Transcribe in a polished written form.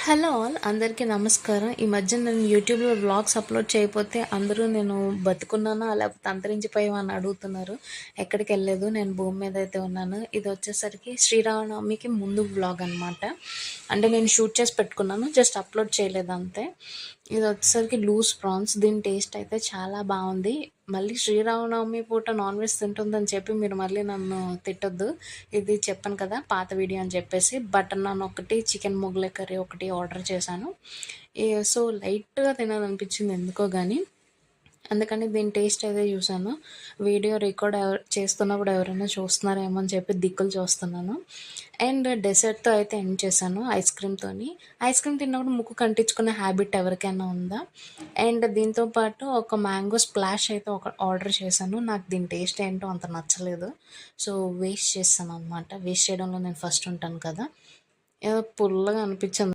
Hello all అందరికీ నమస్కారం. ఈ మధ్య నేను యూట్యూబ్‌లో వ్లాగ్స్ అప్‌లోడ్ చేయకపోతే అందరూ నేను బతికున్నానా లేకపోతే అంతరించిపోయావా అని అడుగుతున్నారు. ఎక్కడికెళ్ళలేదు. నేను భూమి మీద అయితే ఉన్నాను. ఇదొచ్చేసరికి శ్రీరామనవమికి ముందు వ్లాగ్ అనమాట. అంటే నేను షూట్ చేసి పెట్టుకున్నాను. జస్ట్ అప్‌లోడ్ చేయలేదు అంతే. ఇదొచ్చేసరికి లూజ్ ప్రాన్స్. దీని టేస్ట్ అయితే చాలా బావుంది. మళ్ళీ శ్రీరామనవమి పూట నాన్ వెజ్ తింటుందని చెప్పి మీరు మళ్ళీ నన్ను తిట్టొద్దు. ఇది చెప్పాను కదా పాత వీడియో అని చెప్పేసి. బటర్ నాన్ ఒకటి, చికెన్ మొగలై కర్రీ ఒకటి ఆర్డర్ చేశాను. సో లైట్‌గా తినాలనిపించింది ఎందుకో గానీ. అందుకని దీని టేస్ట్ అయితే చూశాను. వీడియో రికార్డ్ చేస్తున్నప్పుడు ఎవరైనా చూస్తున్నారేమో అని చెప్పి దిక్కులు చూస్తున్నాను. అండ్ డెసర్ట్‌తో అయితే ఎండ్ చేశాను ఐస్ క్రీమ్‌తోని. ఐస్ క్రీమ్ తిన్నప్పుడు ముక్కు కంటించుకునే హ్యాబిట్ ఎవరికైనా ఉందా? అండ్ దీంతో పాటు ఒక మ్యాంగో స్ప్లాష్ అయితే ఒక ఆర్డర్ చేశాను. నాకు దీని టేస్ట్ ఏంటో అంత నచ్చలేదు. సో వేస్ట్ చేశాననమాట. వేస్ట్ చేయడంలో నేను ఫస్ట్ ఉంటాను కదా! ఏదో పుల్లగా అనిపించింది.